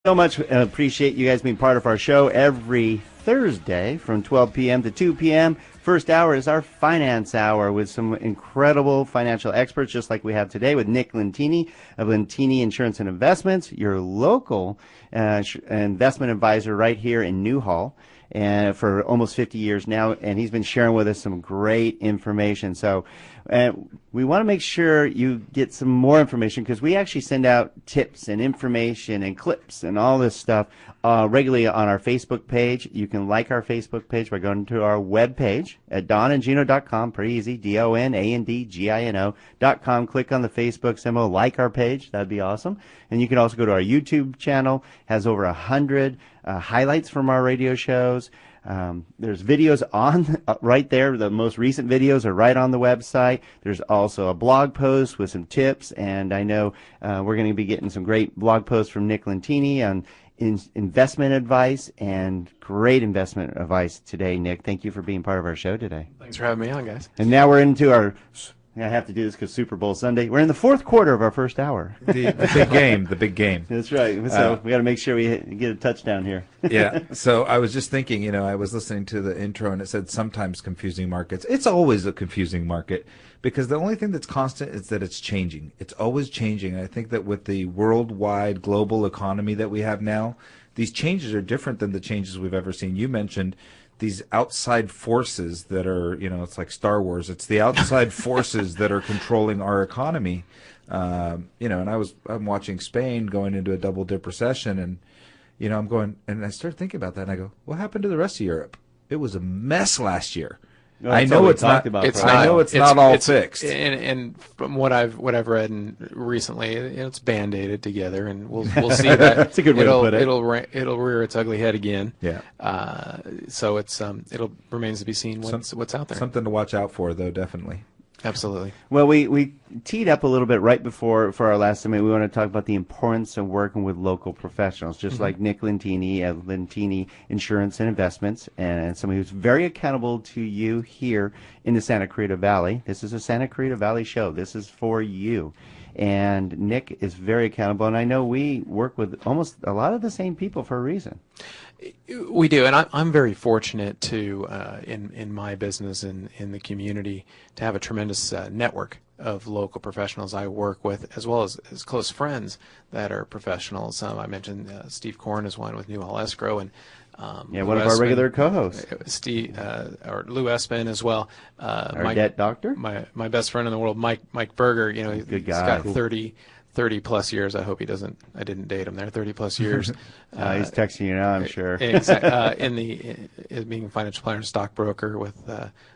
So much appreciate you guys being part of our show every Thursday from 12 p.m. to 2 p.m. First hour is our finance hour with some incredible financial experts, just like we have today with Nick Lentini of Lentini Insurance and Investments, your local investment advisor right here in Newhall, and for almost 50 years now, and he's been sharing with us some great information. So we want to make sure you get some more information, because we actually send out tips and information and clips and all this stuff regularly on our Facebook page. You can like our Facebook page by going to our web page at donandgino.com. Pretty easy, DONANDGINO.com. Click on the Facebook symbol, like our page. That'd be awesome. And you can also go to our YouTube channel. It has over 100 highlights from our radio shows. There's videos on right there. The most recent videos are right on the website. There's also a blog post with some tips, and I know we're going to be getting some great blog posts from Nick Lentini on investment advice, and great investment advice today, Nick. Thank you for being part of our show today. Thanks for having me on, guys. And now we're into our... I have to do this because Super Bowl Sunday. We're in the fourth quarter of our first hour. The big game, the big game. That's right. So we got to make sure we get a touchdown here. Yeah. So I was just thinking, I was listening to the intro and it said sometimes confusing markets. It's always a confusing market, because the only thing that's constant is that it's changing. It's always changing. I think that with the worldwide global economy that we have now, these changes are different than the changes we've ever seen. You mentioned these outside forces that are, it's like Star Wars. It's the outside forces that are controlling our economy. And I'm watching Spain going into a double-dip recession, and, I'm going, and I start thinking about that, and I go, what happened to the rest of Europe? It was a mess last year. Well, I know it's not. I know it's not all fixed. And from what I've read recently, it's band-aided together, and we'll see that. That's a good way to put it. It'll rear its ugly head again. Yeah. So it'll remains to be seen what's out there. Something to watch out for, though, definitely. Absolutely. Well, we teed up a little bit right before for our last segment. We want to talk about the importance of working with local professionals, just like Nick Lentini of Lentini Insurance and Investments, and somebody who's very accountable to you here in the Santa Clarita Valley. This is a Santa Clarita Valley show. This is for you. And Nick is very accountable, and I know we work with almost a lot of the same people for a reason. We do, and I'm very fortunate to, in my business and in the community, to have a tremendous network of local professionals I work with, as well as close friends that are professionals. I mentioned Steve Korn is one with Newhall Escrow, and one of our regular co-hosts, Steve or Lou Espin as well. Our debt doctor, my best friend in the world, Mike Berger. Good guy. He's got 30 plus years. I hope he doesn't. I didn't date him there. 30 plus years. He's texting you now, I'm sure. Exactly. Being a financial planner and stockbroker with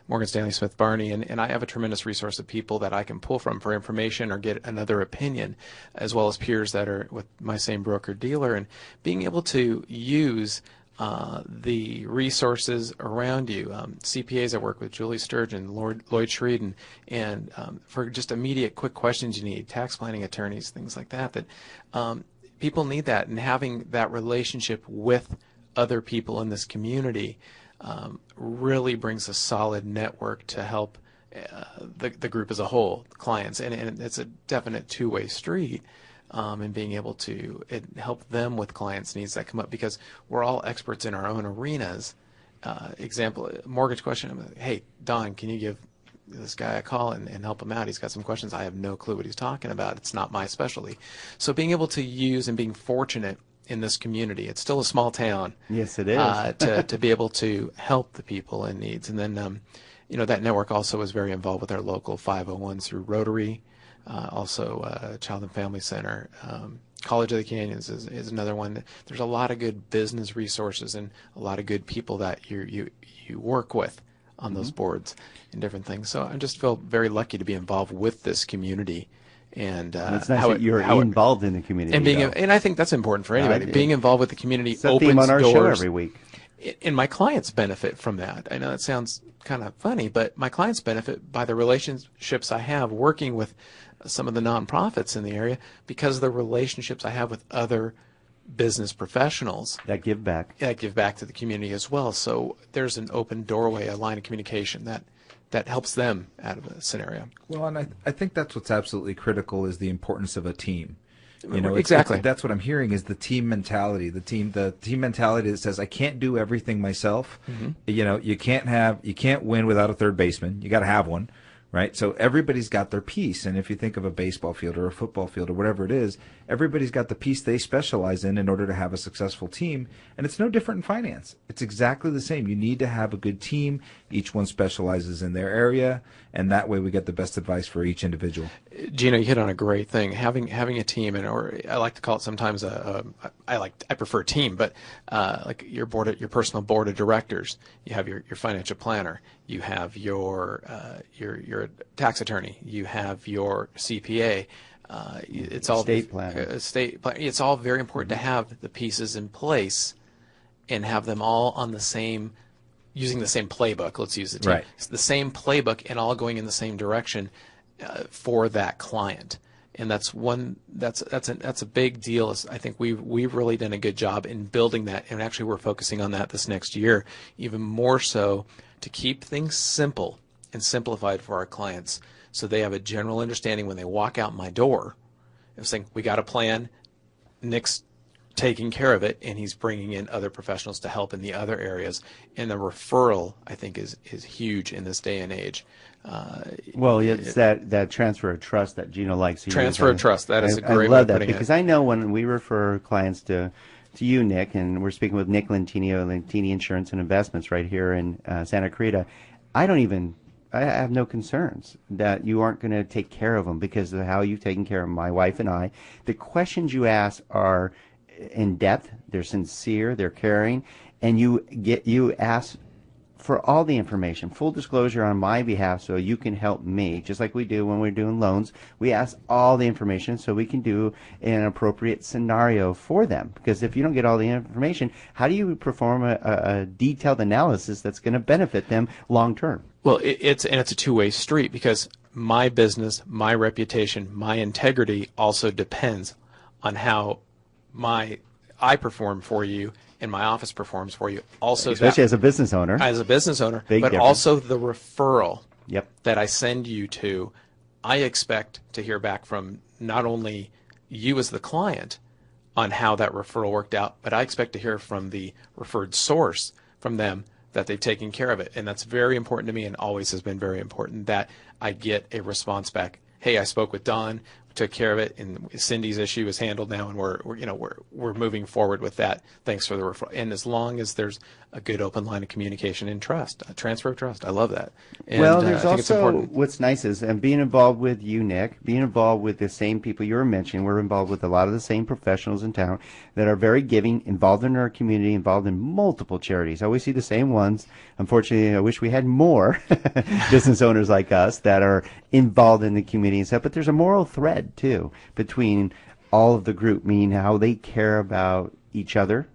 Morgan Stanley Smith Barney, and I have a tremendous resource of people that I can pull from for information or get another opinion, as well as peers that are with my same broker dealer, and being able to use the resources around you. CPAs I work with, Julie Sturgeon, Lloyd Schreeden, and for just immediate quick questions you need, tax planning attorneys, things like that, people need that, and having that relationship with other people in this community really brings a solid network to help the group as a whole, clients, and it's a definite two-way street. And being able to help them with clients' needs that come up, because we're all experts in our own arenas. Example, mortgage question. Hey, Don, can you give this guy a call and help him out? He's got some questions. I have no clue what he's talking about. It's not my specialty. So being able to use and being fortunate in this community, it's still a small town. Yes, it is. to be able to help the people in needs. And then, that network also is very involved with our local 501s through Rotary. Also, Child and Family Center, College of the Canyons is another one. There's a lot of good business resources and a lot of good people that you work with on those boards and different things. So I just feel very lucky to be involved with this community. And it's nice that you're involved in the community. And I think that's important for anybody. Being involved with the community it's a opens theme on our doors. Show every week. And my clients benefit from that. I know that sounds kind of funny, but my clients benefit by the relationships I have working with some of the nonprofits in the area, because of the relationships I have with other business professionals that give back to the community as well. So there's an open doorway, a line of communication that helps them out of a scenario. Well, and I think that's what's absolutely critical, is the importance of a team. You know, exactly. That's what I'm hearing is the team mentality. The team mentality that says I can't do everything myself. You know, you can't win without a third baseman. You got to have one. Right, so everybody's got their piece, and if you think of a baseball field or a football field or whatever it is, everybody's got the piece they specialize in order to have a successful team, and it's no different in finance. It's exactly the same. You need to have a good team. Each one specializes in their area, and that way we get the best advice for each individual. Gino, you hit on a great thing. Having a team, or I like to call it sometimes I prefer team, but like your personal board of directors. You have your financial planner. You have your tax attorney. You have your CPA. It's all estate planner. It's all very important to have the pieces in place and have them all on the same, using the same playbook. Let's use the team. Right. It's the same playbook and all going in the same direction for that client. And that's a big deal. I think we've really done a good job in building that, and actually we're focusing on that this next year, even more so, to keep things simple and simplified for our clients, so they have a general understanding when they walk out my door of saying, we got a plan, Nick's taking care of it, and he's bringing in other professionals to help in the other areas. And the referral, I think, is huge in this day and age. Well, it's that transfer of trust that Gino likes to use. Transfer of trust. That is a great way of I love that, putting because it. I know when we refer clients to you, Nick, and we're speaking with Nick Lentini of Lentini Insurance and Investments right here in Santa Clarita, I have no concerns that you aren't going to take care of them because of how you've taken care of my wife and I. The questions you ask are in depth, they're sincere, they're caring, and you ask for all the information, full disclosure on my behalf, so you can help me, just like we do when we're doing loans. We ask all the information so we can do an appropriate scenario for them. Because if you don't get all the information, how do you perform a detailed analysis that's going to benefit them long term? Well, it's a two-way street, because my business, my reputation, my integrity also depends on how I perform for you and my office performs for you. Also, especially as a business owner. As a business owner, Big but difference. also the referral Yep. that I send you to, I expect to hear back from not only you as the client on how that referral worked out, but I expect to hear from the referred source from them that they've taken care of it. And that's very important to me, and always has been very important, that I get a response back. Hey, I spoke with Don, took care of it, and Cindy's issue is handled now, and we're moving forward with that. Thanks for the referral. And as long as there's a good open line of communication and trust, a transfer of trust, I love that. And, well, there's I think it's also important. what's nice is, and being involved with you, Nick, being involved with the same people you were mentioning. We're involved with a lot of the same professionals in town that are very giving, involved in our community, involved in multiple charities. I always see the same ones. Unfortunately, I wish we had more business owners like us that are involved in the community and stuff. But there's a moral thread too between all of the group, meaning how they care about each other,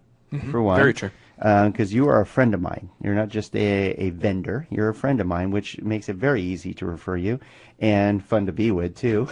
for one. Very true. Because you are a friend of mine. You're not just a vendor. You're a friend of mine, which makes it very easy to refer you and fun to be with, too.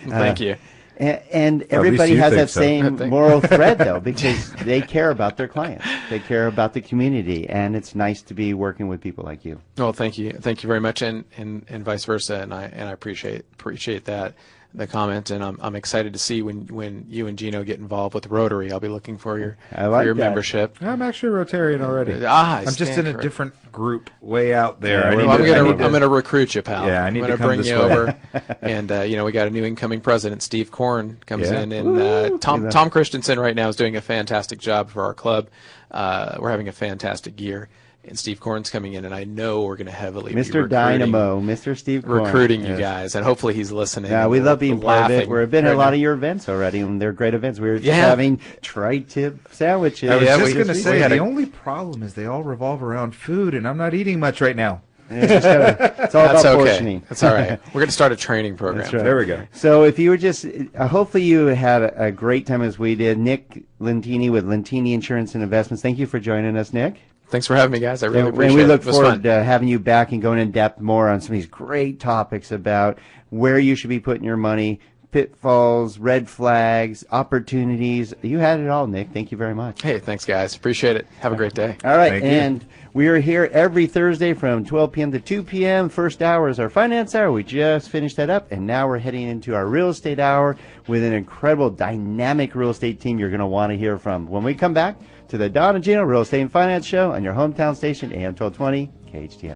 Thank you. And everybody has that so. same moral thread, though, because they care about their clients. They care about the community, and it's nice to be working with people like you. Well, thank you very much, and vice versa, and I appreciate that, the comment, and I'm excited to see when you and Gino get involved with Rotary. I'll be looking for your that. membership. I'm actually a Rotarian already. I'm just in a different group way out there. Yeah, I'm going to recruit you, pal. Yeah, I need to I'm come bring this you way. over, and we got a new incoming president, Steve Korn, comes Yeah. in, and Tom Christensen right now is doing a fantastic job for our club. We're having a fantastic year. And Steve Korn's coming in, and I know we're going to heavily Mr. Dynamo, Mr. Steve Korn. recruiting you Yes. guys, and hopefully he's listening. Yeah, and we love being part of it. laughing We've been at a right lot now. of your events already, and they're great events. We were just Yeah. having tri-tip sandwiches. I was Yeah, just we going to just- say, we had the a- only problem is they all revolve around food, and I'm not eating much right now. It's all That's about okay. portioning. That's all right. We're going to start a training program. That's right. There we go. So if you were just, hopefully you had a great time as we did. Nick Lentini with Lentini Insurance and Investments. Thank you for joining us, Nick. Thanks for having me, guys. I really appreciate And we look it. It was forward fun. to having you back and going in depth more on some of these great topics about where you should be putting your money pitfalls, red flags, opportunities. You had it all, Nick. Thank you very much. Hey, thanks, guys. Appreciate it. Have a great day. All right, Thank you. and we are here every Thursday from 12 p.m. to 2 p.m. First hour is our finance hour. We just finished that up, and now we're heading into our real estate hour with an incredible, dynamic real estate team you're going to want to hear from. When we come back to the Don and Gino Real Estate and Finance Show on your hometown station, AM 1220, KHTM.